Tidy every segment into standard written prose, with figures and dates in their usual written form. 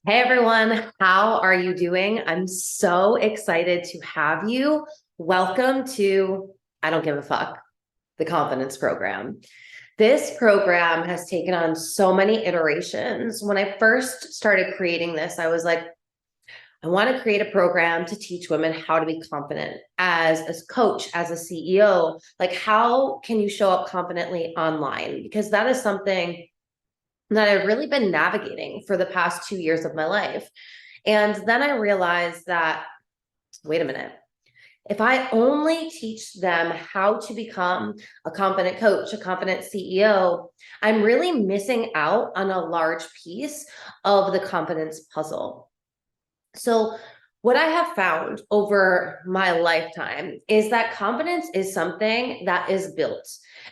Hey everyone, how are you doing? I'm so excited to have you. Welcome to I Don't Give a Fuck, the Confidence Program. This program has taken on so many iterations. When I first started creating this, I was like, I want to create a program to teach women how to be confident as a coach, as a CEO. Like, how can you show up confidently online? Because that is something that I've really been navigating for the past 2 years of my life. And then I realized that, wait a minute, if I only teach them how to become a confident coach, a confident CEO, I'm really missing out on a large piece of the confidence puzzle. So, what I have found over my lifetime is that confidence is something that is built.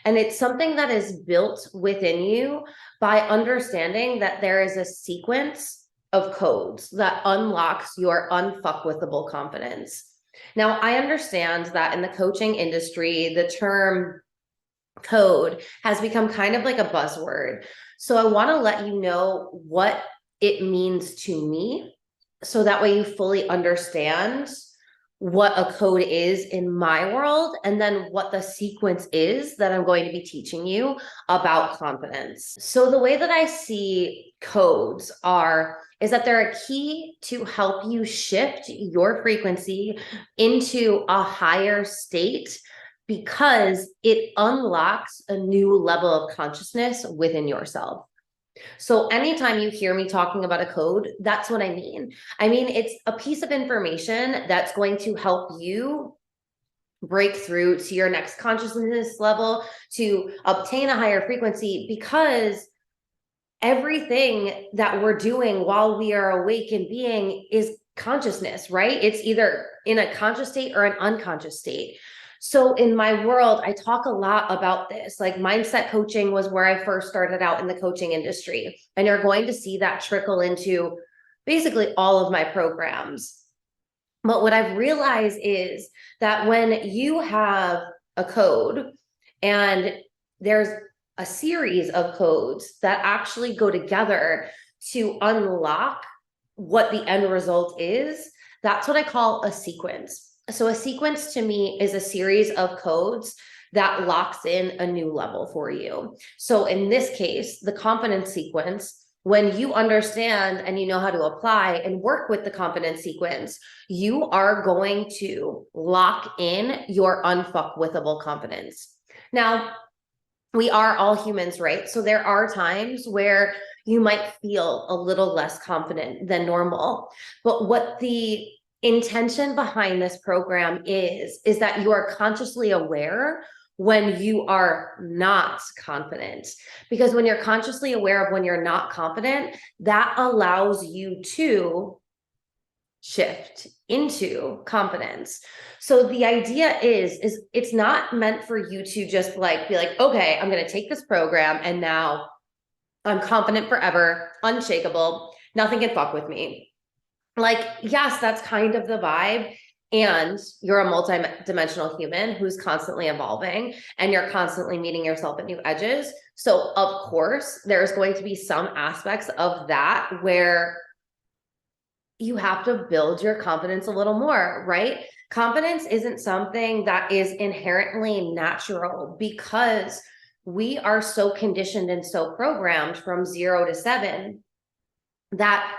And it's something that is built within you by understanding that there is a sequence of codes that unlocks your unfuckwithable confidence. Now, I understand that in the coaching industry, the term code has become kind of like a buzzword. So I want to let you know what it means to me so that way you fully understand what a code is in my world and then what the sequence is that I'm going to be teaching you about confidence. So the way that I see codes is that they're a key to help you shift your frequency into a higher state because it unlocks a new level of consciousness within yourself. So anytime you hear me talking about a code, that's what I mean. I mean, it's a piece of information that's going to help you break through to your next consciousness level to obtain a higher frequency because everything that we're doing while we are awake and being is consciousness, right? It's either in a conscious state or an unconscious state. So in my world, I talk a lot about this. Like mindset coaching was where I first started out in the coaching industry. And you're going to see that trickle into basically all of my programs. But what I've realized is that when you have a code and there's a series of codes that actually go together to unlock what the end result is, that's what I call a sequence. So a sequence to me is a series of codes that locks in a new level for you. So in this case, the confidence sequence, when you understand and you know how to apply and work with the confidence sequence, you are going to lock in your unfuckwithable confidence. Now, we are all humans, right? So there are times where you might feel a little less confident than normal. But what the intention behind this program is that you are consciously aware when you are not confident. Because when you're consciously aware of when you're not confident, that allows you to shift into confidence. So the idea is it's not meant for you to just like be like, okay, I'm going to take this program and now I'm confident forever, unshakable, nothing can fuck with me. Like, yes, that's kind of the vibe. And you're a multi-dimensional human who's constantly evolving and you're constantly meeting yourself at new edges. So of course, there's going to be some aspects of that where you have to build your confidence a little more, right? Confidence isn't something that is inherently natural because we are so conditioned and so programmed from 0 to 7 that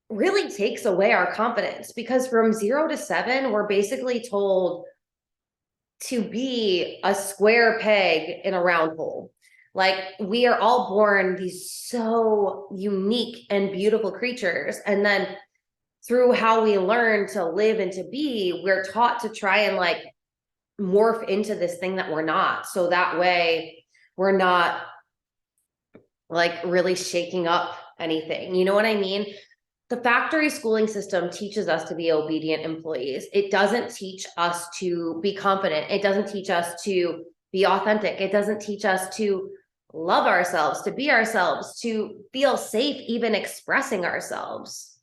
really takes away our confidence because from 0 to 7, we're basically told to be a square peg in a round hole. Like we are all born these so unique and beautiful creatures. And then through how we learn to live and to be, we're taught to try and like morph into this thing that we're not. So that way we're not like really shaking up anything. You know what I mean? The factory schooling system teaches us to be obedient employees. It doesn't teach us to be confident. It doesn't teach us to be authentic. It doesn't teach us to love ourselves, to be ourselves, to feel safe, even expressing ourselves.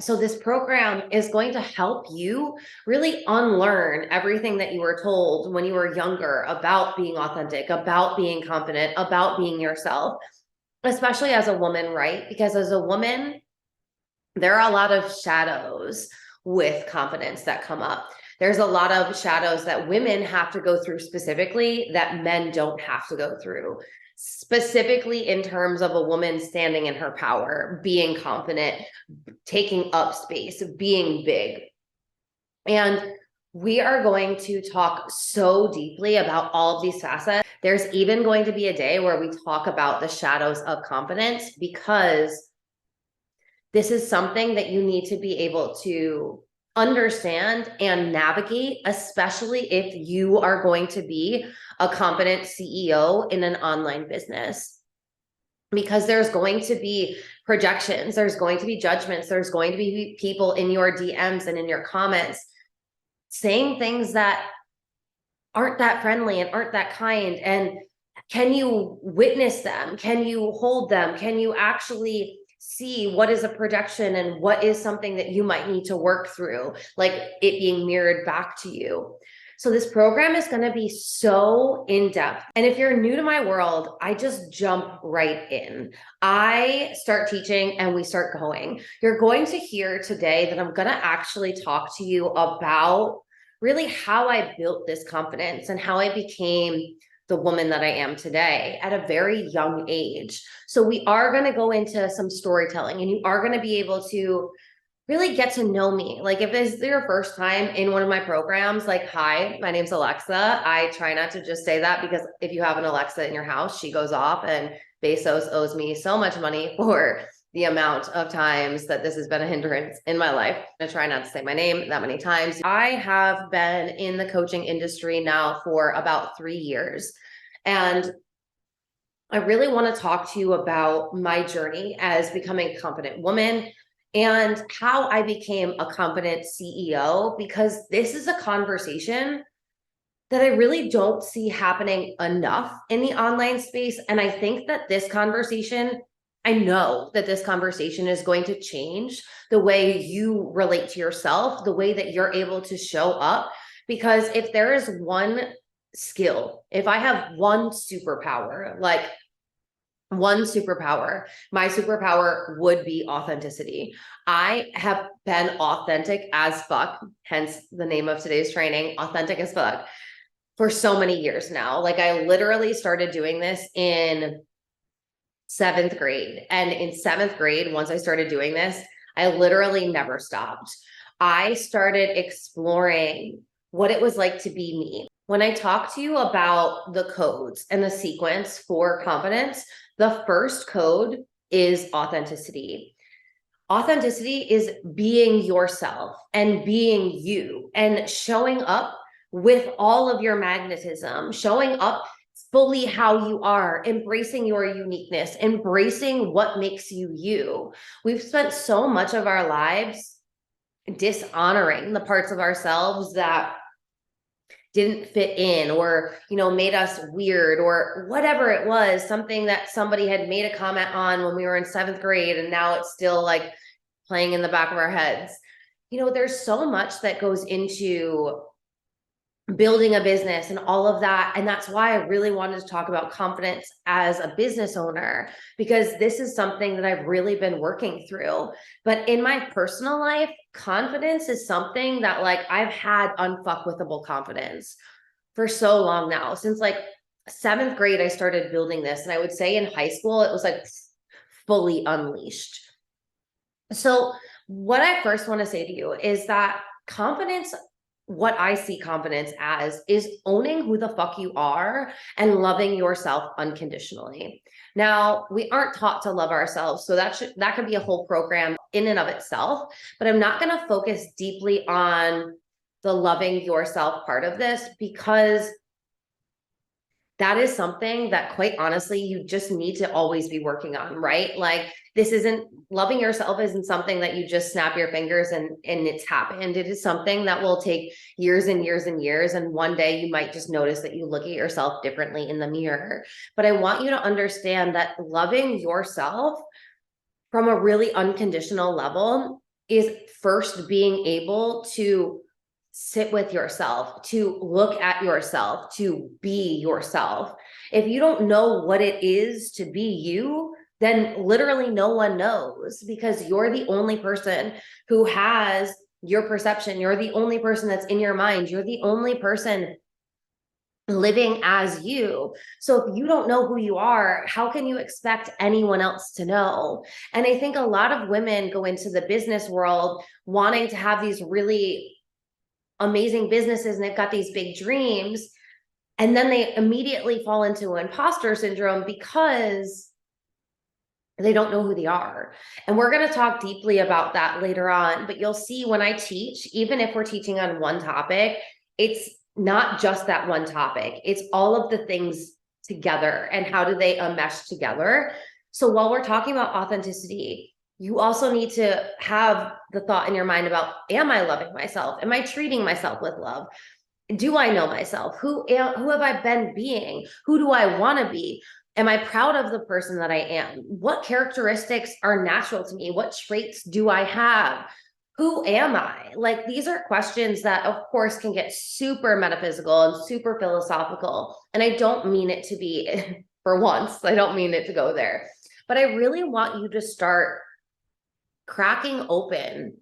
So this program is going to help you really unlearn everything that you were told when you were younger about being authentic, about being confident, about being yourself, especially as a woman, right? Because as a woman, there are a lot of shadows with confidence that come up. There's a lot of shadows that women have to go through specifically that men don't have to go through, specifically in terms of a woman standing in her power, being confident, taking up space, being big. And we are going to talk so deeply about all of these facets. There's even going to be a day where we talk about the shadows of confidence, because this is something that you need to be able to understand and navigate, especially if you are going to be a competent CEO in an online business. Because there's going to be projections, there's going to be judgments, there's going to be people in your DMs and in your comments saying things that aren't that friendly and aren't that kind. And can you witness them? Can you hold them? Can you actually see what is a projection and what is something that you might need to work through, like it being mirrored back to you? So this program is going to be so in-depth. And if you're new to my world, I just jump right in. I start teaching and we start going. You're going to hear today that I'm going to actually talk to you about really how I built this confidence and how I became the woman that I am today at a very young age. So we are going to go into some storytelling, and you are going to be able to really get to know me. Like if this is your first time in one of my programs, like, hi, my name's Alexa. I try not to just say that, because if you have an Alexa in your house, she goes off, and Bezos owes me so much money for the amount of times that this has been a hindrance in my life. I try not to say my name that many times. I have been in the coaching industry now for about 3 years. And I really want to talk to you about my journey as becoming a confident woman and how I became a confident CEO, because this is a conversation that I really don't see happening enough in the online space. And I think that this conversation, I know that this conversation is going to change the way you relate to yourself, the way that you're able to show up. Because if there is one skill, if I have one superpower, like one superpower, my superpower would be authenticity. I have been authentic as fuck, hence the name of today's training, authentic as fuck, for so many years now. Like I literally started doing this in 7th grade. And in 7th grade, once I started doing this, I literally never stopped. I started exploring what it was like to be me. When I talk to you about the codes and the sequence for confidence, the first code is authenticity. Authenticity is being yourself and being you and showing up with all of your magnetism, showing up fully how you are, embracing your uniqueness, embracing what makes you you. We've spent so much of our lives dishonoring the parts of ourselves that didn't fit in, or, you know, made us weird, or whatever it was, something that somebody had made a comment on when we were in 7th grade, and now it's still like playing in the back of our heads. You know, there's so much that goes into building a business and all of that. And that's why I really wanted to talk about confidence as a business owner, because this is something that I've really been working through. But in my personal life, confidence is something that, like, I've had unfuckwithable confidence for so long now. Since like 7th grade, I started building this. And I would say in high school, it was like fully unleashed. So what I first want to say to you is that confidence, what I see confidence as, is owning who the fuck you are and loving yourself unconditionally. Now, we aren't taught to love ourselves, so that could be a whole program in and of itself, but I'm not going to focus deeply on the loving yourself part of this, because that is something that, quite honestly, you just need to always be working on, right? Like, this isn't, loving yourself isn't something that you just snap your fingers and it's happened. It is something that will take years and years and years. And one day you might just notice that you look at yourself differently in the mirror. But I want you to understand that loving yourself from a really unconditional level is first being able to sit with yourself, to look at yourself, to be yourself. If you don't know what it is to be you, then literally no one knows, because you're the only person who has your perception. You're the only person that's in your mind. You're the only person living as you. So if you don't know who you are, how can you expect anyone else to know? And I think a lot of women go into the business world wanting to have these really amazing businesses, and they've got these big dreams, and then they immediately fall into imposter syndrome because they don't know who they are. And we're going to talk deeply about that later on, but you'll see when I teach, even if we're teaching on one topic, it's not just that one topic. It's all of the things together and how do they mesh together. So while we're talking about authenticity, you also need to have the thought in your mind about, am I loving myself? Am I treating myself with love? Do I know myself? Who have I been being? Who do I want to be? Am I proud of the person that I am? What characteristics are natural to me? What traits do I have? Who am I? Like, these are questions that, of course, can get super metaphysical and super philosophical. And I don't mean it to be, for once, I don't mean it to go there. But I really want you to start cracking open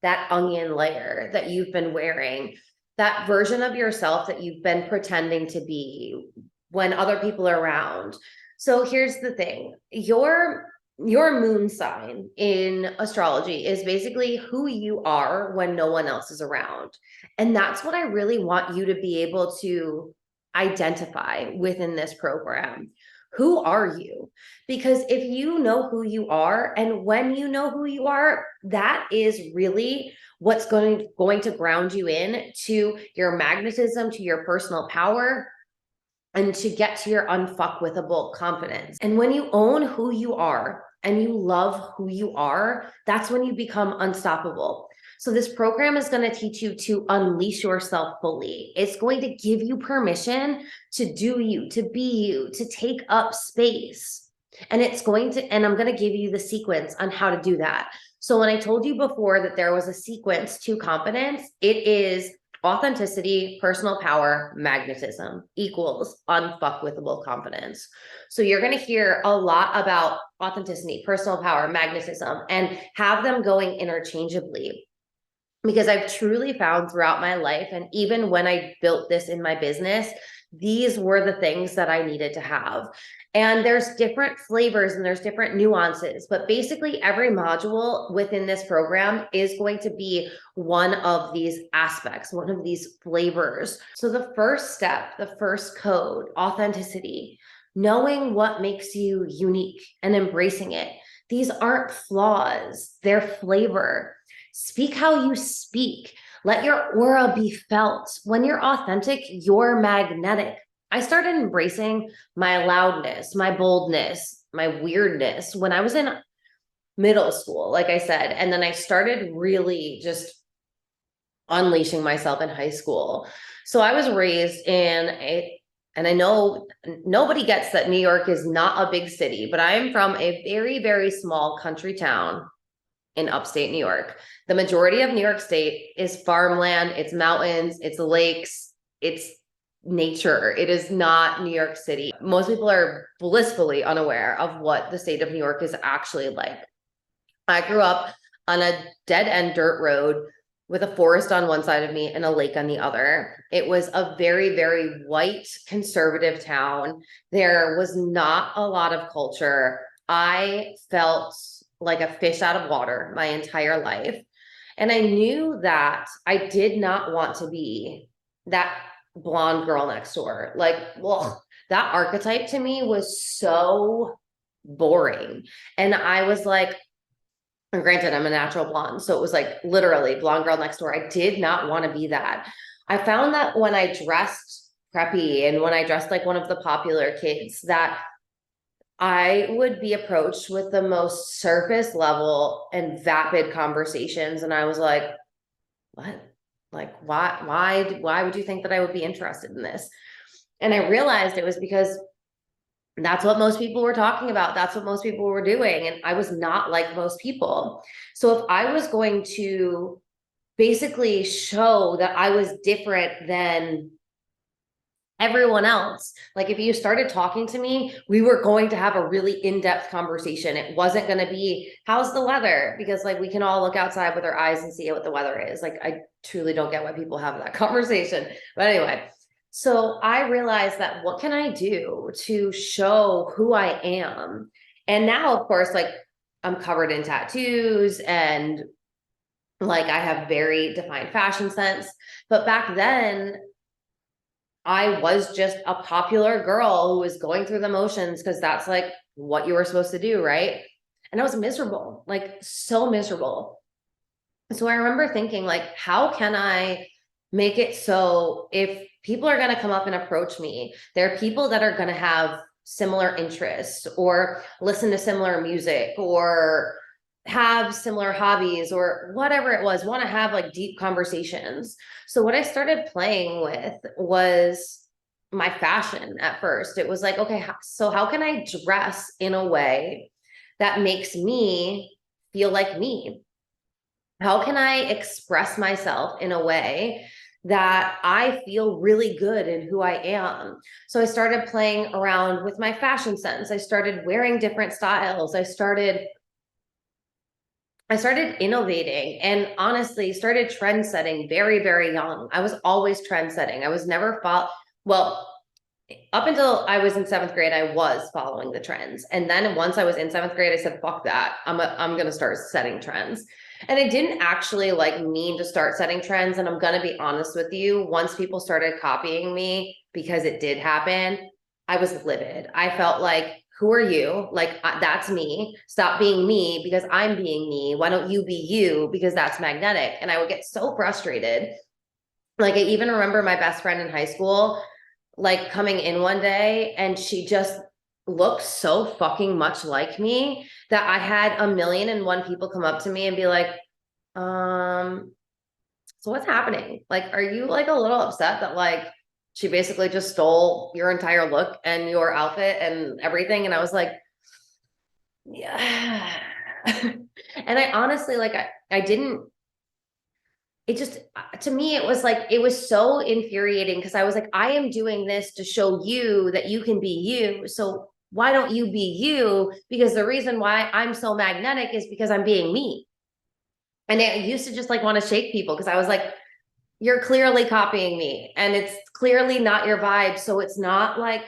that onion layer that you've been wearing, that version of yourself that you've been pretending to be when other people are around. So here's the thing, your moon sign in astrology is basically who you are when no one else is around. And that's what I really want you to be able to identify within this program. Who are you? Because if you know who you are, and when you know who you are, that is really what's going to ground you in to your magnetism, to your personal power, and to get to your unfuckwithable confidence. And when you own who you are and you love who you are, that's when you become unstoppable. So this program is going to teach you to unleash yourself fully. It's going to give you permission to do you, to be you, to take up space. And I'm going to give you the sequence on how to do that. So when I told you before that there was a sequence to confidence, it is authenticity, personal power, magnetism equals unfuckwithable confidence. So you're going to hear a lot about authenticity, personal power, magnetism, and have them going interchangeably. Because I've truly found throughout my life, and even when I built this in my business, these were the things that I needed to have. And there's different flavors and there's different nuances, but basically every module within this program is going to be one of these aspects, one of these flavors. So the first step, the first code, authenticity, knowing what makes you unique and embracing it. These aren't flaws, they're flavor. Speak how you speak. Let your aura be felt. When you're authentic, you're magnetic. I started embracing my loudness, my boldness, my weirdness when I was in middle school, like I said, and then I started really just unleashing myself in high school. So I was raised and I know nobody gets that New York is not a big city, but I am from a very, very small country town in upstate New York. The majority of New York State is farmland, it's mountains, it's lakes, it's nature. It is not New York City. Most people are blissfully unaware of what the state of New York is actually like. I grew up on a dead-end dirt road with a forest on one side of me and a lake on the other. It was a very, very white, conservative town. There was not a lot of culture. I felt like a fish out of water my entire life. And I knew that I did not want to be that blonde girl next door. Like, well, that archetype to me was so boring. And I was like, and granted, I'm a natural blonde. So it was like literally blonde girl next door. I did not want to be that. I found that when I dressed preppy and when I dressed like one of the popular kids, that I would be approached with the most surface level and vapid conversations. And I was like, what? Like, why would you think that I would be interested in this? And I realized it was because That's what most people were talking about. That's what most people were doing. And I was not like most people. So if I was going to basically show that I was different than everyone else, like if you started talking to me, we were going to have a really in-depth conversation. It wasn't going to be, how's the weather? Because like we can all look outside with our eyes and see what the weather is. Like I truly don't get why people have that conversation. But anyway, so I realized that what can I do to show who I am? And now, of course, like I'm covered in tattoos and like I have very defined fashion sense. But back then, I was just a popular girl who was going through the motions because that's like what you were supposed to do, right? And I was miserable, like so miserable. So I remember thinking, like, how can I make it so if people are going to come up and approach me, there are people that are going to have similar interests or listen to similar music or have similar hobbies or whatever it was, want to have like deep conversations. So what I started playing with was my fashion at first. It was like, okay, so how can I dress in a way that makes me feel like me? How can I express myself in a way that I feel really good in who I am? So I started playing around with my fashion sense. I started wearing different styles. I started innovating and honestly started trend setting very, very young. I was always trend setting. I was never well, up until I was in 7th grade, I was following the trends. And then once I was in 7th grade, I said, fuck that. I'm going to start setting trends. And I didn't actually like mean to start setting trends. And I'm going to be honest with you. Once people started copying me, because it did happen, I was livid. I felt like, who are you? Like, that's me. Stop being me because I'm being me. Why don't you be you? Because that's magnetic. And I would get so frustrated. Like, I even remember my best friend in high school, like coming in one day and she just looked so fucking much like me that I had 1,000,001 people come up to me and be like, so what's happening? Like, are you like a little upset that like she basically just stole your entire look and your outfit and everything? And I was like, yeah. And I honestly, like, I didn't, it just, to me, it was like, it was so infuriating because I was like, I am doing this to show you that you can be you. So why don't you be you? Because the reason why I'm so magnetic is because I'm being me. And I used to just like want to shake people because I was like, you're clearly copying me and it's clearly not your vibe. So it's not like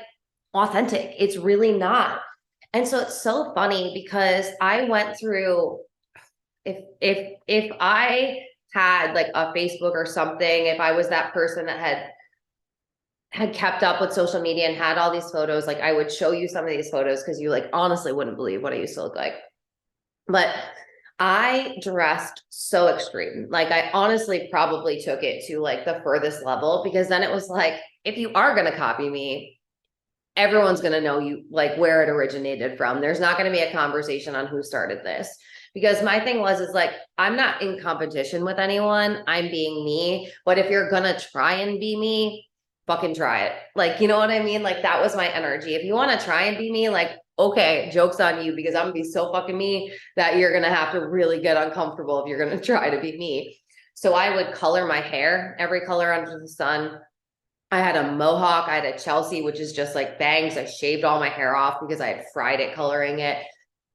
authentic. It's really not. And so it's so funny because I went through, if I had like a Facebook or something, if I was that person that had kept up with social media and had all these photos, like I would show you some of these photos because you like honestly wouldn't believe what I used to look like. But I dressed so extreme. Like I honestly probably took it to like the furthest level because then it was like, if you are going to copy me, everyone's going to know you like where it originated from. There's not going to be a conversation on who started this. Because my thing is like, I'm not in competition with anyone. I'm being me. But if you're going to try and be me, fucking try it. Like, you know what I mean? Like that was my energy. If you want to try and be me, like, okay, joke's on you because I'm gonna be so fucking me that you're going to have to really get uncomfortable if you're going to try to be me. So I would color my hair every color under the sun. I had a mohawk. I had a Chelsea, which is just like bangs. I shaved all my hair off because I had fried it coloring it.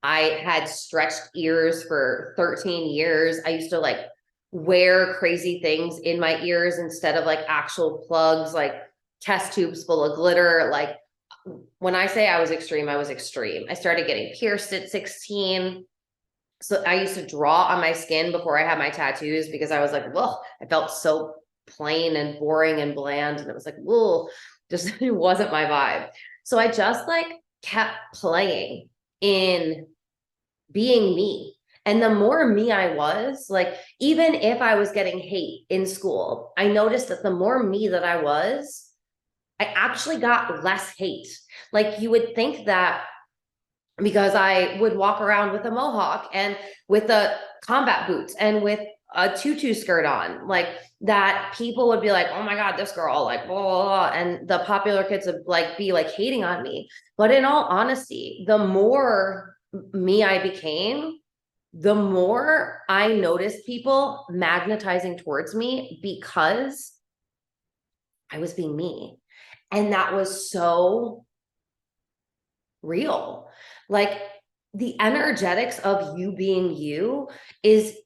I had stretched ears for 13 years. I used to like wear crazy things in my ears instead of like actual plugs, like test tubes full of glitter. Like when I say I was extreme, I was extreme. I started getting pierced at 16. So I used to draw on my skin before I had my tattoos because I was like, well, I felt so plain and boring and bland. And it was like, whoa, just it wasn't my vibe. So I just like kept playing in being me. And the more me I was, like, even if I was getting hate in school, I noticed that the more me that I was, I actually got less hate. Like you would think that because I would walk around with a mohawk and with the combat boots and with a tutu skirt on, like that people would be like, oh my God, this girl, like, blah, blah, blah. And the popular kids would like be like hating on me. But in all honesty, the more me I became, the more I noticed people magnetizing towards me because I was being me. And that was so real. Like the energetics of you being you is,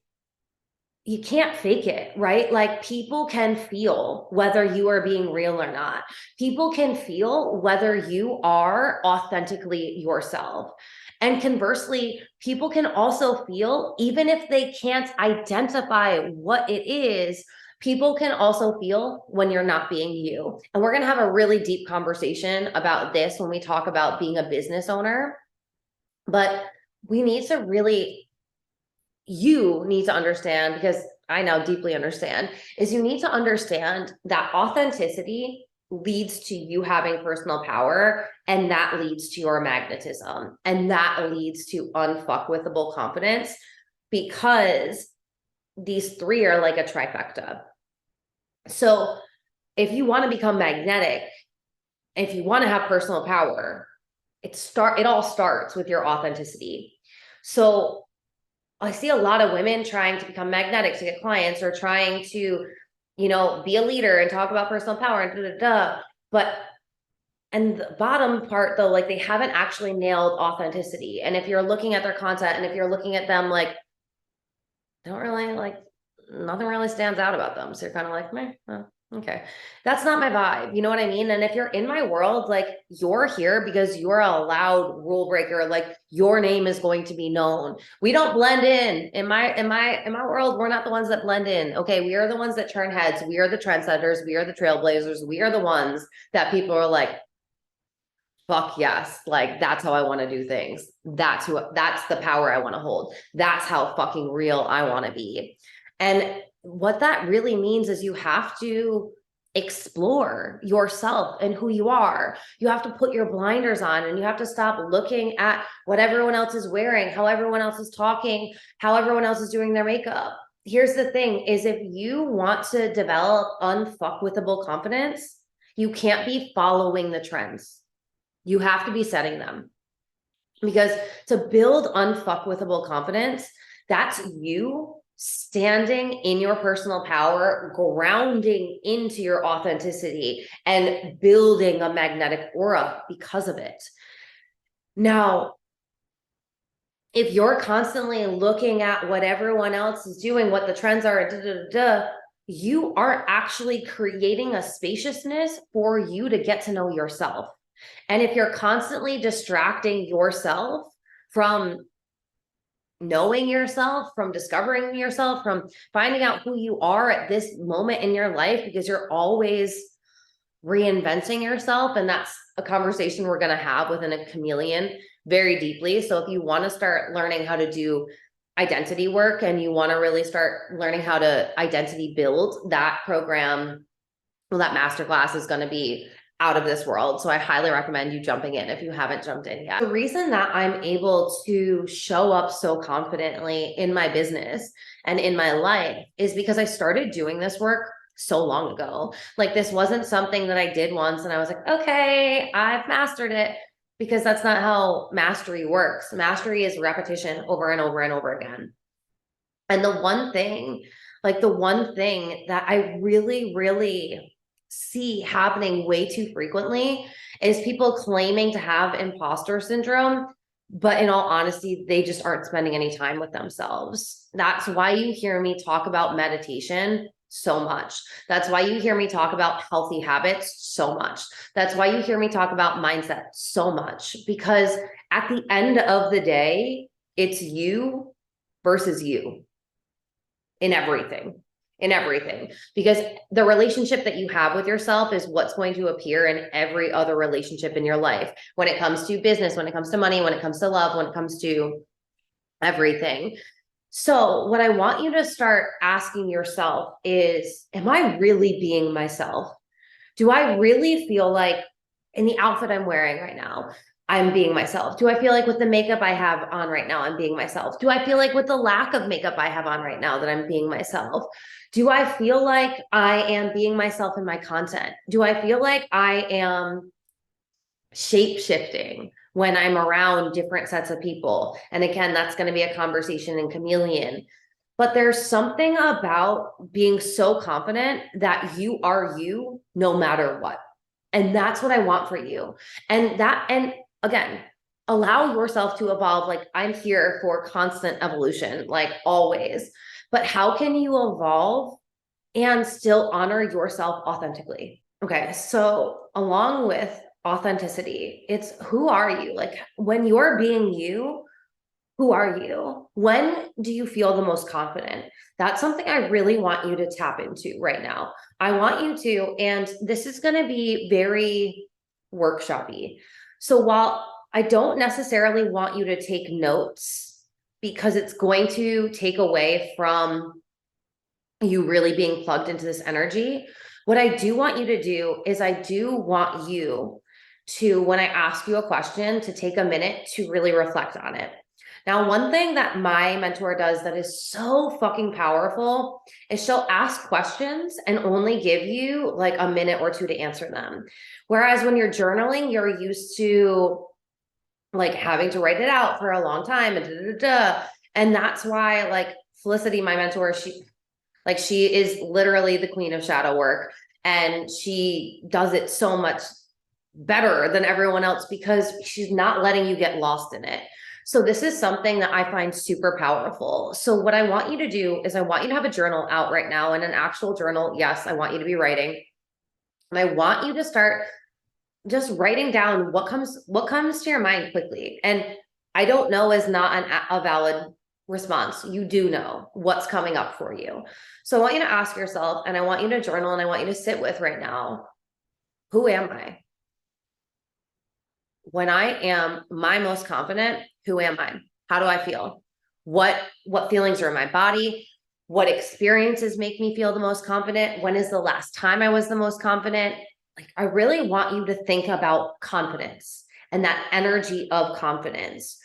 you can't fake it, right? Like people can feel whether you are being real or not. People can feel whether you are authentically yourself. And conversely, people can also feel, even if they can't identify what it is, people can also feel when you're not being you. And we're going to have a really deep conversation about this when we talk about being a business owner. But we need to really, you need to understand, because I now deeply understand, is you need to understand that authenticity leads to you having personal power, and that leads to your magnetism, and that leads to unfuckwithable confidence, because these three are like a trifecta. So if you want to become magnetic, if you want to have personal power, it all starts with your authenticity. So I see a lot of women trying to become magnetic to get clients, or trying to, be a leader and talk about personal power and But, and the bottom part though, like they haven't actually nailed authenticity. And if you're looking at their content and if you're looking at them, like, don't really like, nothing really stands out about them. So you're kind of like, meh, oh, okay. That's not my vibe. You know what I mean? And if you're in my world, like you're here because you're a loud rule breaker, like your name is going to be known. We don't blend in. In my world, we're not the ones that blend in. Okay. We are the ones that turn heads. We are the trendsetters. We are the trailblazers. We are the ones that people are like, fuck yes. Like that's how I want to do things. That's the power I want to hold. That's how fucking real I want to be. And what that really means is you have to explore yourself and who you are. You have to put your blinders on, and you have to stop looking at what everyone else is wearing, how everyone else is talking, how everyone else is doing their makeup. Here's the thing is, if you want to develop unfuckwithable confidence, you can't be following the trends. You have to be setting them. Because to build unfuckwithable confidence, that's you standing in your personal power, grounding into your authenticity, and building a magnetic aura because of it. Now, if you're constantly looking at what everyone else is doing, what the trends are, you aren't actually creating a spaciousness for you to get to know yourself. And if you're constantly distracting yourself from knowing yourself, from discovering yourself, from finding out who you are at this moment in your life, because you're always reinventing yourself. And that's a conversation we're going to have within a chameleon very deeply. So if you want to start learning how to do identity work, and you want to really start learning how to identity build, that program, well, that masterclass is going to be out of this world. So I highly recommend you jumping in if you haven't jumped in yet. The reason that I'm able to show up so confidently in my business and in my life is because I started doing this work so long ago. Like this wasn't something that I did once and I was like, okay, I've mastered it, because that's not how mastery works. Mastery is repetition over and over and over again. And the one thing that I really, really see happening way too frequently is people claiming to have imposter syndrome, but in all honesty, they just aren't spending any time with themselves. That's why you hear me talk about meditation so much. That's why you hear me talk about healthy habits so much. That's why you hear me talk about mindset so much, because at the end of the day, it's you versus you in everything. Because the relationship that you have with yourself is what's going to appear in every other relationship in your life. When it comes to business, when it comes to money, when it comes to love, when it comes to everything. So what I want you to start asking yourself is, am I really being myself? Do I really feel like in the outfit I'm wearing right now, I'm being myself? Do I feel like with the makeup I have on right now, I'm being myself? Do I feel like with the lack of makeup I have on right now that I'm being myself? Do I feel like I am being myself in my content? Do I feel like I am shape shifting when I'm around different sets of people? And again, that's going to be a conversation in chameleon. But there's something about being so confident that you are you no matter what. And that's what I want for you. And again, allow yourself to evolve. Like, I'm here for constant evolution, like always. But how can you evolve and still honor yourself authentically? Okay, so along with authenticity, it's who are you? Like, when you're being you, who are you? When do you feel the most confident? That's something I really want you to tap into right now. I want you to, and this is going to be very workshopy. So while I don't necessarily want you to take notes, because it's going to take away from you really being plugged into this energy, what I do want you to do is I do want you to, when I ask you a question, to take a minute to really reflect on it. Now, one thing that my mentor does that is so fucking powerful is she'll ask questions and only give you like a minute or two to answer them. Whereas when you're journaling, you're used to like having to write it out for a long time and that's why like Felicity, my mentor, she is literally the queen of shadow work, and she does it so much better than everyone else because she's not letting you get lost in it. So this is something that I find super powerful. So what I want you to do is I want you to have a journal out right now, and an actual journal. Yes, I want you to be writing. And I want you to start just writing down what comes to your mind quickly. And I don't know is not a valid response. You do know what's coming up for you. So I want you to ask yourself, and I want you to journal, and I want you to sit with right now, who am I? When I am my most confident, who am I? How do I feel? What feelings are in my body? What experiences make me feel the most confident? When is the last time I was the most confident? Like, I really want you to think about confidence and that energy of confidence.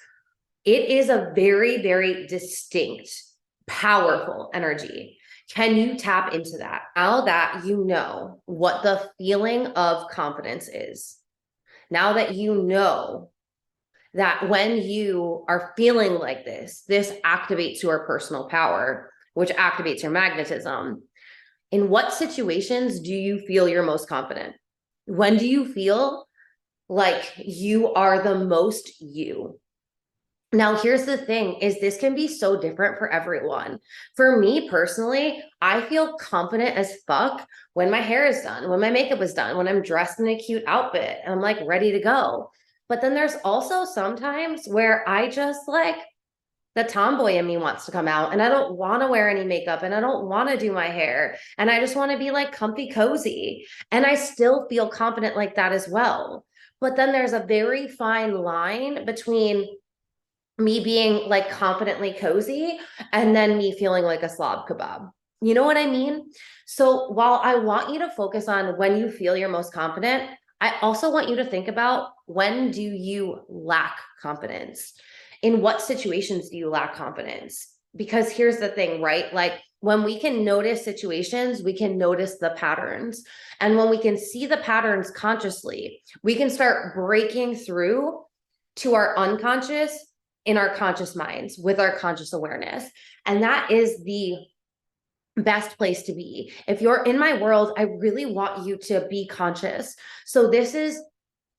It is a very, very distinct, powerful energy. Can you tap into that? Now that you know what the feeling of confidence is, now that you know that when you are feeling like this activates your personal power, which activates your magnetism. In what situations do you feel you're most confident? When do you feel like you are the most you? Now, here's the thing is this can be so different for everyone. For me personally, I feel confident as fuck when my hair is done, when my makeup is done, when I'm dressed in a cute outfit and I'm like ready to go. But then there's also sometimes where I just like, the tomboy in me wants to come out and I don't want to wear any makeup and I don't want to do my hair and I just want to be like comfy cozy. And I still feel confident like that as well. But then there's a very fine line between me being like confidently cozy and then me feeling like a slob kebab. You know what I mean? So while I want you to focus on when you feel your most confident, I also want you to think about, when do you lack confidence? In what situations do you lack confidence? Because here's the thing, right? Like, when we can notice situations, we can notice the patterns. And when we can see the patterns consciously, we can start breaking through to our unconscious in our conscious minds with our conscious awareness. And that is the best place to be. If you're in my world, I really want you to be conscious. So this is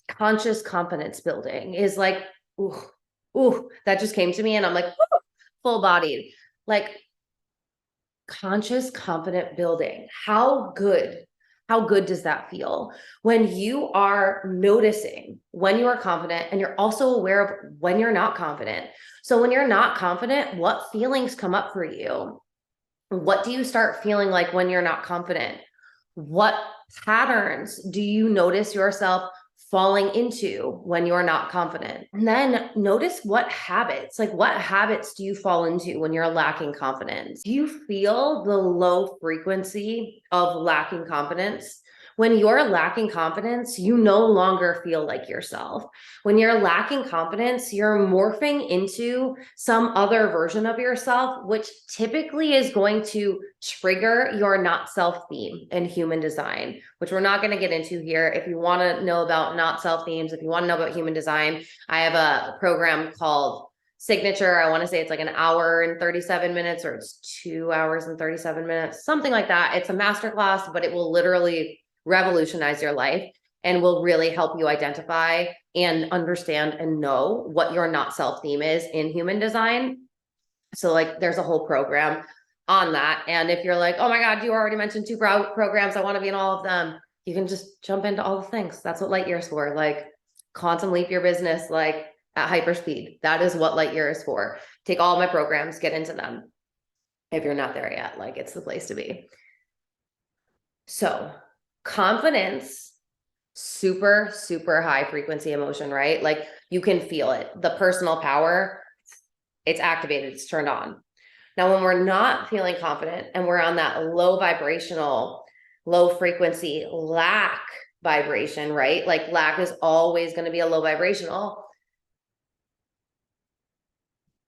conscious confidence building, is like, ooh, that just came to me and I'm like, full bodied, like conscious confident building. How good does that feel when you are noticing when you are confident and you're also aware of when you're not confident? So when you're not confident, what feelings come up for you? What do you start feeling like when you're not confident? What patterns do you notice yourself falling into when you're not confident? And then notice what habits do you fall into when you're lacking confidence? Do you feel the low frequency of lacking confidence When you're lacking confidence, you no longer feel like yourself. When you're lacking confidence, you're morphing into some other version of yourself, which typically is going to trigger your not self theme in human design, which we're not going to get into here. If you want to know about not self themes, if you want to know about human design, I have a program called Signature. I want to say it's like an hour and 37 minutes, or it's 2 hours and 37 minutes, something like that. It's a masterclass, but it will literally revolutionize your life and will really help you identify and understand and know what your not self theme is in human design. So like there's a whole program on that. And if you're like, oh my God, you already mentioned 2 programs, I want to be in all of them, you can just jump into all the things. That's what light years for. Like quantum leap your business, like at hyperspeed. That is what light year is for. Take all my programs, get into them. If you're not there yet, like it's the place to be. So confidence, super, super high frequency emotion, right? Like you can feel it. The personal power, it's activated, it's turned on. Now, when we're not feeling confident and we're on that low vibrational, low frequency, lack vibration, right? Like lack is always going to be a low vibrational.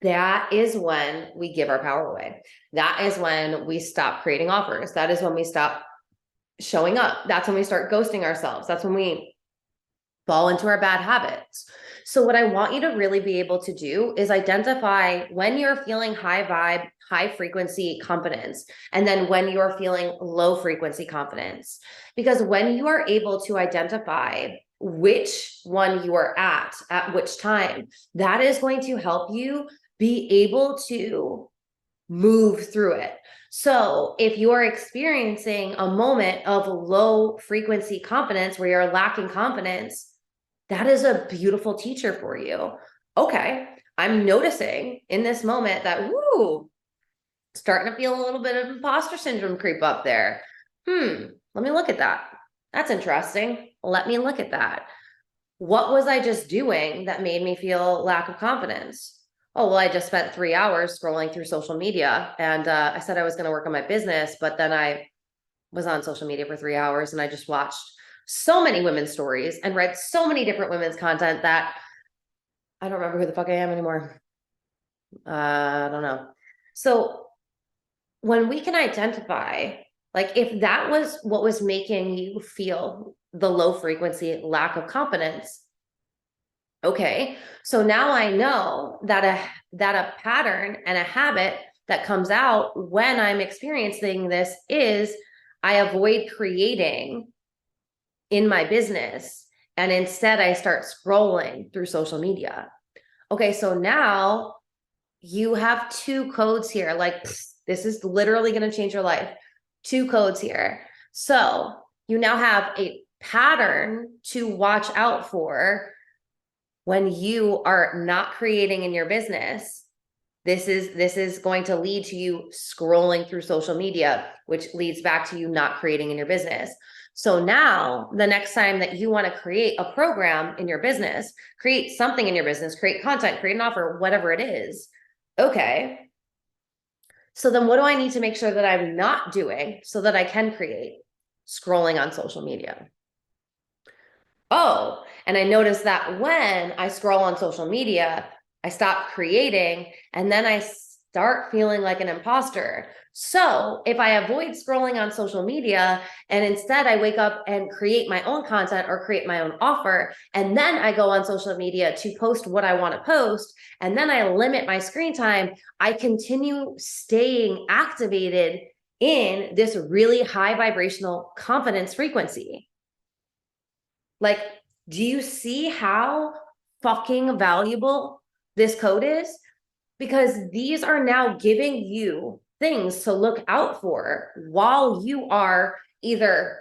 That is when we give our power away. That is when we stop creating offers. That is when we stop showing up. That's when we start ghosting ourselves. That's when we fall into our bad habits. So what I want you to really be able to do is identify when you're feeling high vibe, high frequency confidence, and then when you're feeling low frequency confidence. Because when you are able to identify which one you are at which time, that is going to help you be able to move through it. So if you're experiencing a moment of low frequency confidence where you're lacking confidence, that is a beautiful teacher for you. Okay, I'm noticing in this moment that, starting to feel a little bit of imposter syndrome creep up there. Let me look at that. That's interesting. Let me look at that. What was I just doing that made me feel lack of confidence? Oh, well, I just spent 3 hours scrolling through social media, and I said I was going to work on my business, but then I was on social media for 3 hours and I just watched so many women's stories and read so many different women's content that I don't remember who the fuck I am anymore. I don't know. So when we can identify, like if that was what was making you feel the low frequency lack of confidence, okay, so now I know that a pattern and a habit that comes out when I'm experiencing this is I avoid creating in my business, and instead I start scrolling through social media. Okay, so now you have 2 codes here. Like this is literally going to change your life. 2 codes here. So you now have a pattern to watch out for when you are not creating in your business. This is going to lead to you scrolling through social media, which leads back to you not creating in your business. So now the next time that you want to create a program in your business, create something in your business, create content, create an offer, whatever it is. Okay. So then what do I need to make sure that I'm not doing so that I can create? Scrolling on social media. Oh, and I noticed that when I scroll on social media, I stop creating and then I start feeling like an imposter. So if I avoid scrolling on social media and instead I wake up and create my own content or create my own offer, and then I go on social media to post what I want to post, and then I limit my screen time, I continue staying activated in this really high vibrational confidence frequency. Like, do you see how fucking valuable this code is? Because these are now giving you things to look out for while you are either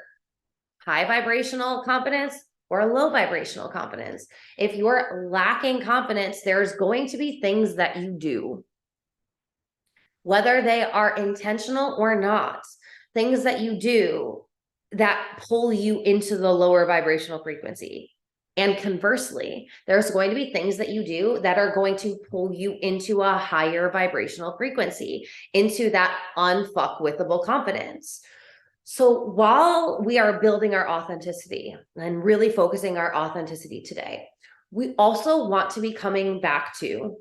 high vibrational confidence or low vibrational confidence. If you're lacking confidence, there's going to be things that you do, whether they are intentional or not, things that you do that pull you into the lower vibrational frequency. And conversely, there's going to be things that you do that are going to pull you into a higher vibrational frequency, into that unfuckwithable confidence. So while we are building our authenticity and really focusing our authenticity today, we also want to be coming back to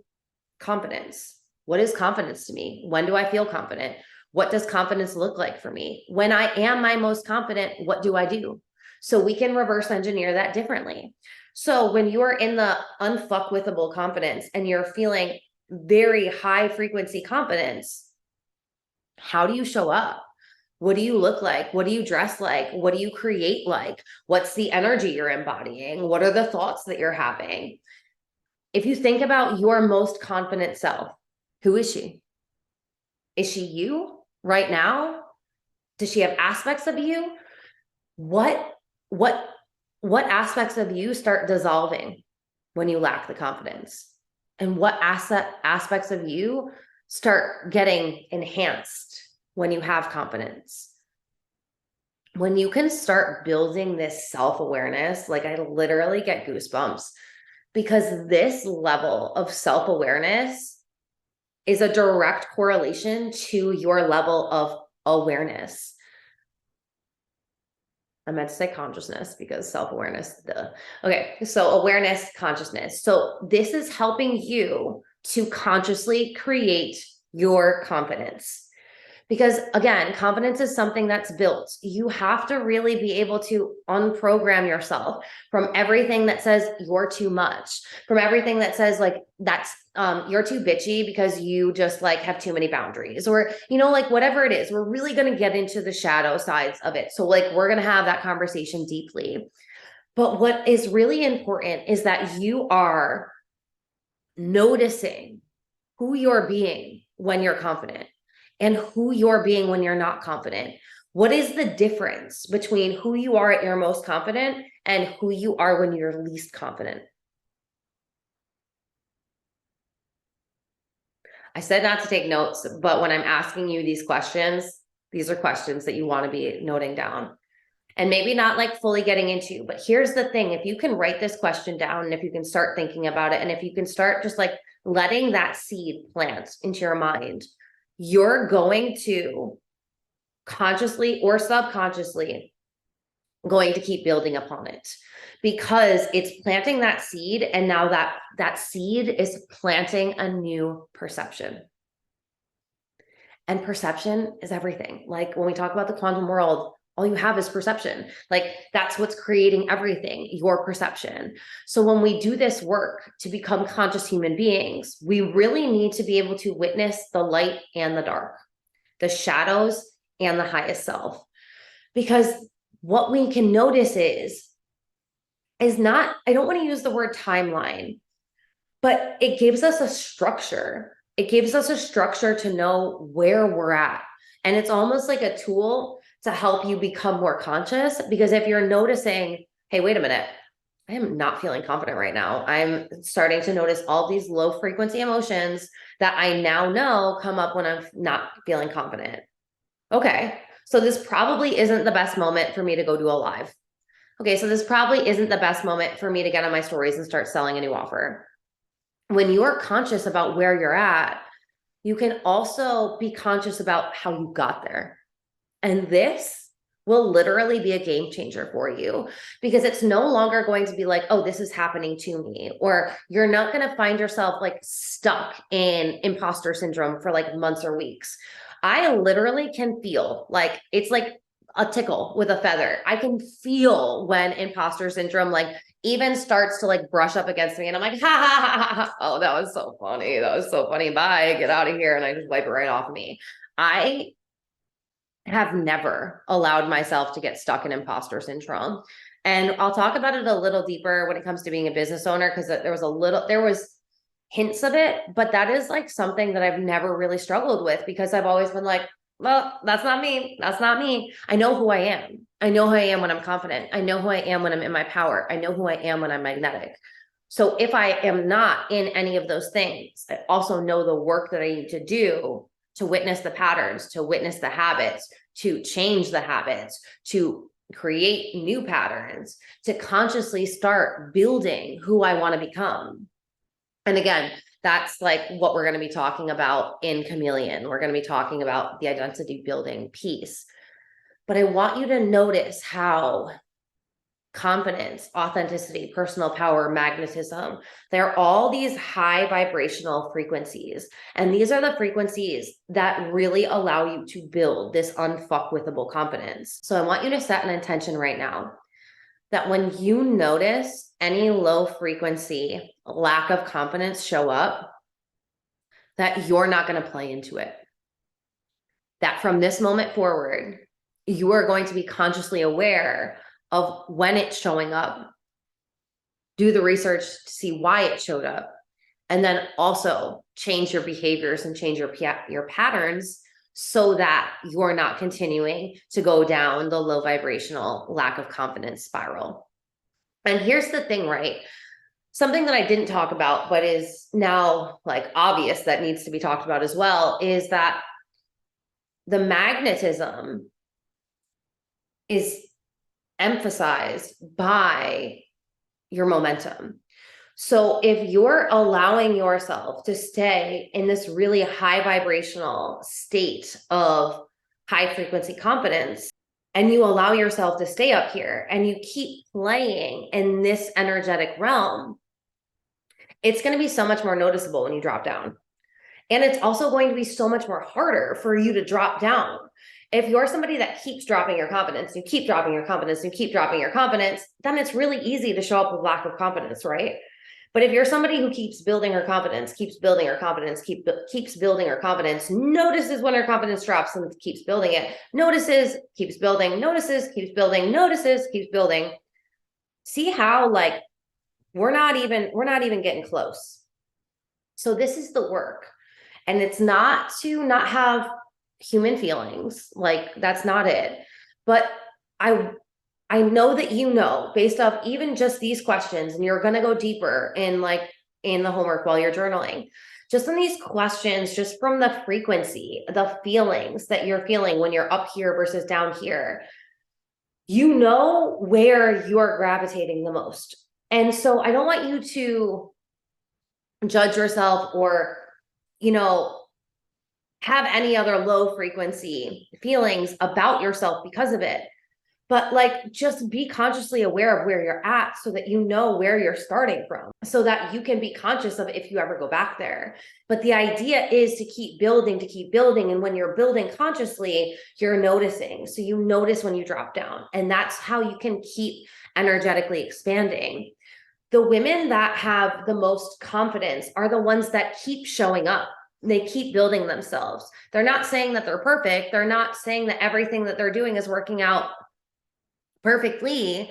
confidence. What is confidence to me? When do I feel confident? What does confidence look like for me? When I am my most confident, what do I do? So we can reverse engineer that differently. So when you are in the unfuckwithable confidence and you're feeling very high frequency confidence, how do you show up? What do you look like? What do you dress like? What do you create like? What's the energy you're embodying? What are the thoughts that you're having? If you think about your most confident self, who is she? Is she you right now? Does she have aspects of you? What aspects of you start dissolving when you lack the confidence? And what aspects of you start getting enhanced when you have confidence? When you can start building this self-awareness, like I literally get goosebumps because this level of self-awareness is a direct correlation to your level of awareness. I meant to say consciousness because self-awareness, duh. Okay, so awareness, consciousness. So this is helping you to consciously create your confidence. Because again, confidence is something that's built. You have to really be able to unprogram yourself from everything that says you're too much, from everything that says like that's you're too bitchy because you just like have too many boundaries, or like whatever it is. We're really going to get into the shadow sides of it. So like we're going to have that conversation deeply. But what is really important is that you are noticing who you're being when you're confident and who you're being when you're not confident. What is the difference between who you are at your most confident and who you are when you're least confident? I said not to take notes, but when I'm asking you these questions, these are questions that you want to be noting down. And maybe not like fully getting into, but here's the thing. If you can write this question down and if you can start thinking about it, and if you can start just like letting that seed plant into your mind, you're going to consciously or subconsciously going to keep building upon it because it's planting that seed. And now that seed is planting a new perception. And perception is everything. Like when we talk about the quantum world, all you have is perception. Like that's what's creating everything, your perception. So when we do this work to become conscious human beings, we really need to be able to witness the light and the dark, the shadows and the highest self. Because what we can notice is not, I don't want to use the word timeline, but it gives us a structure. It gives us a structure to know where we're at. And it's almost like a tool to help you become more conscious. Because if you're noticing, hey, wait a minute, I am not feeling confident right now. I'm starting to notice all these low frequency emotions that I now know come up when I'm not feeling confident. Okay, so this probably isn't the best moment for me to go do a live. Okay, so this probably isn't the best moment for me to get on my stories and start selling a new offer. When you are conscious about where you're at, you can also be conscious about how you got there. And this will literally be a game changer for you because it's no longer going to be like, oh, this is happening to me. Or you're not going to find yourself like stuck in imposter syndrome for like months or weeks. I literally can feel like it's like a tickle with a feather. I can feel when imposter syndrome like even starts to like brush up against me and I'm like, ha ha ha ha. Oh, that was so funny. That was so funny. Bye, get out of here. And I just wipe it right off me. I have never allowed myself to get stuck in imposter syndrome. And I'll talk about it a little deeper when it comes to being a business owner, because there was hints of it, but that is like something that I've never really struggled with because I've always been like, well, that's not me. That's not me. I know who I am. I know who I am when I'm confident. I know who I am when I'm in my power. I know who I am when I'm magnetic. So if I am not in any of those things, I also know the work that I need to do to witness the patterns, to witness the habits, to change the habits, to create new patterns, to consciously start building who I want to become. And again, that's like what we're going to be talking about in Chameleon. We're going to be talking about the identity building piece. But I want you to notice how confidence, authenticity, personal power, magnetism, they're all these high vibrational frequencies. And these are the frequencies that really allow you to build this unfuckwithable confidence. So I want you to set an intention right now that when you notice any low frequency, lack of confidence show up, that you're not going to play into it. That from this moment forward, you are going to be consciously aware of when it's showing up, do the research to see why it showed up, and then also change your behaviors and change your patterns so that you're not continuing to go down the low vibrational lack of confidence spiral. And here's the thing, right? Something that I didn't talk about, but is now like obvious that needs to be talked about as well, is that the magnetism is emphasized by your momentum. So if you're allowing yourself to stay in this really high vibrational state of high frequency confidence, and you allow yourself to stay up here and you keep playing in this energetic realm, it's going to be so much more noticeable when you drop down. And it's also going to be so much more harder for you to drop down. If you're somebody that keeps dropping your confidence, you keep dropping your confidence, you keep dropping your confidence, then it's really easy to show up with lack of confidence, right? But if you're somebody who keeps building her confidence, keeps building her confidence, keeps building her confidence, notices when her confidence drops and keeps building it, notices, keeps building, notices, keeps building, notices, keeps building. See how like we're not even getting close. So this is the work. And it's not to not have human feelings, like that's not it. But I know that you know, based off even just these questions, and you're going to go deeper in the homework while you're journaling, just in these questions, just from the frequency, the feelings that you're feeling when you're up here versus down here, you know where you're gravitating the most. And so I don't want you to judge yourself or, have any other low frequency feelings about yourself because of it. But just be consciously aware of where you're at so that you know where you're starting from, so that you can be conscious of if you ever go back there. But the idea is to keep building. And when you're building consciously, you're noticing. So you notice when you drop down, and that's how you can keep energetically expanding. The women that have the most confidence are the ones that keep showing up. They keep building themselves. They're not saying that they're perfect. They're not saying that everything that they're doing is working out perfectly,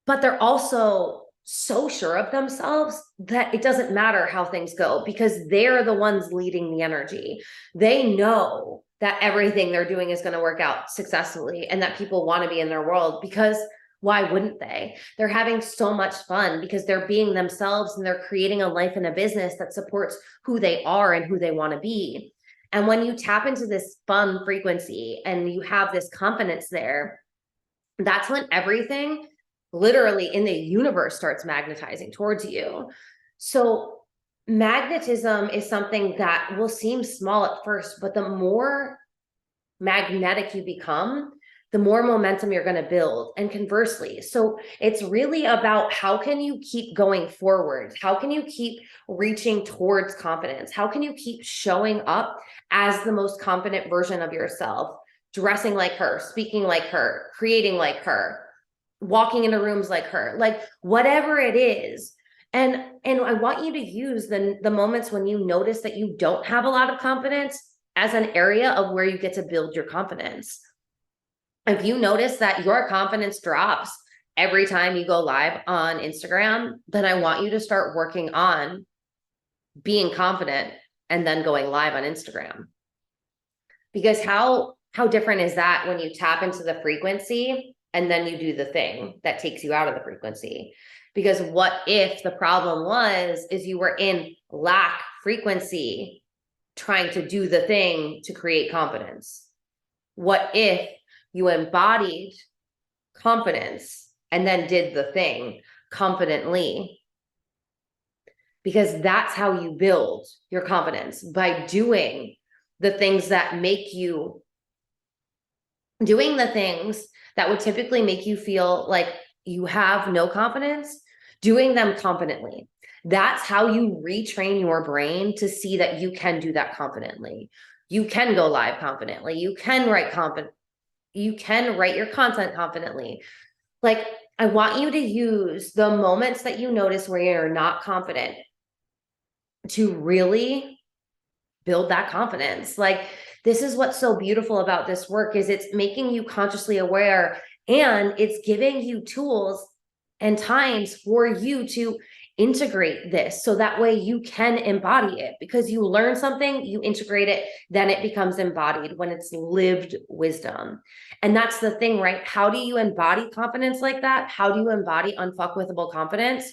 but they're also so sure of themselves that it doesn't matter how things go, because they're the ones leading the energy. They know that everything they're doing is going to work out successfully and that people want to be in their world, because why wouldn't they? They're having so much fun because they're being themselves and they're creating a life and a business that supports who they are and who they want to be. And when you tap into this fun frequency and you have this confidence there, that's when everything literally in the universe starts magnetizing towards you. So magnetism is something that will seem small at first, but the more magnetic you become, the more momentum you're going to build, and conversely. So it's really about how can you keep going forward? How can you keep reaching towards confidence? How can you keep showing up as the most confident version of yourself? Dressing like her, speaking like her, creating like her, walking into rooms like her, like whatever it is. And I want you to use the moments when you notice that you don't have a lot of confidence as an area of where you get to build your confidence. If you notice that your confidence drops every time you go live on Instagram, then I want you to start working on being confident and then going live on Instagram. Because how different is that when you tap into the frequency and then you do the thing that takes you out of the frequency? Because what if the problem is you were in lack frequency trying to do the thing to create confidence? What if you embodied confidence and then did the thing confidently? Because that's how you build your confidence, by doing the things that make you doing the things that would typically make you feel like you have no confidence, doing them confidently. That's how you retrain your brain to see that you can do that confidently. You can go live confidently. You can write your content confidently. Like, I want you to use the moments that you notice where you're not confident to really build that confidence. Like, this is what's so beautiful about this work is it's making you consciously aware, and it's giving you tools and times for you to integrate this so that way you can embody it, because you learn something, you integrate it, then it becomes embodied when it's lived wisdom. And that's the thing, right? How do you embody confidence like that? How do you embody unfuckwithable confidence?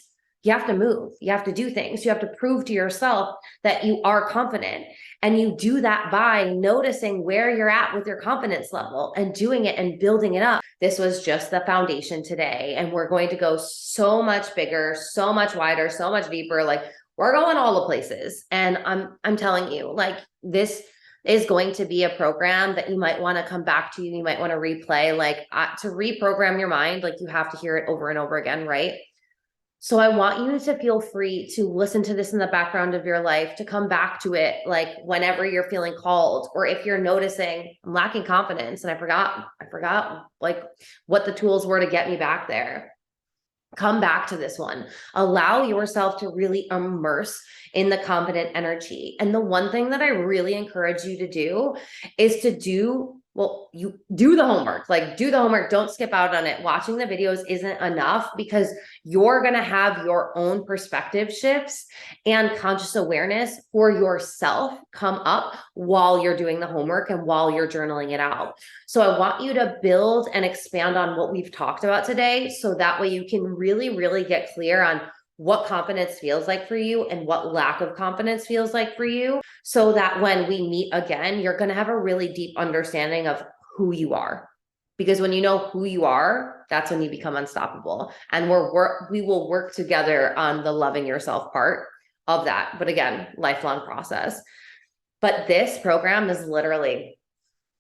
You have to move. You have to do things. You have to prove to yourself that you are confident. And you do that by noticing where you're at with your confidence level and doing it and building it up. This was just the foundation today. And we're going to go so much bigger, so much wider, so much deeper. Like, we're going all the places. And I'm telling you, like, this is going to be a program that you might want to come back to. You might want to replay, like, to reprogram your mind. Like, you have to hear it over and over again, right? So I want you to feel free to listen to this in the background of your life, to come back to it, like, whenever you're feeling called, or if you're noticing I'm lacking confidence and I forgot like what the tools were to get me back there. Come back to this one. Allow yourself to really immerse in the confident energy. And the one thing that I really encourage you to do is to you do the homework. Like, do the homework. Don't skip out on it. Watching the videos isn't enough, because you're going to have your own perspective shifts and conscious awareness for yourself come up while you're doing the homework and while you're journaling it out. So I want you to build and expand on what we've talked about today, so that way you can really, really get clear on what confidence feels like for you and what lack of confidence feels like for you, so that when we meet again, you're going to have a really deep understanding of who you are. Because when you know who you are, that's when you become unstoppable. And we will work together on the loving yourself part of that. But again, lifelong process. But this program is literally,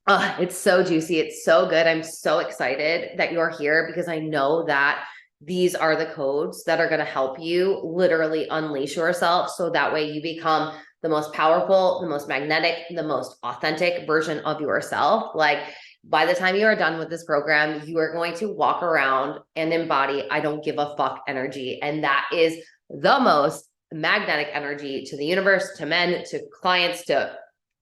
it's so juicy. It's so good. I'm so excited that you're here, because I know that these are the codes that are going to help you literally unleash yourself, so that way you become the most powerful, the most magnetic, the most authentic version of yourself. Like, by the time you are done with this program, you are going to walk around and embody I don't give a fuck energy. And that is the most magnetic energy to the universe, to men, to clients, to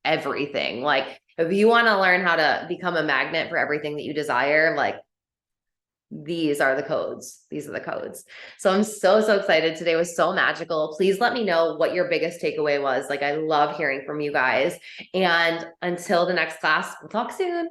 everything. Like, if you want to learn how to become a magnet for everything that you desire, like, these are the codes. These are the codes. So I'm so excited. Today was so magical. Please let me know what your biggest takeaway was. Like, I love hearing from you guys. And until the next class, we'll talk soon.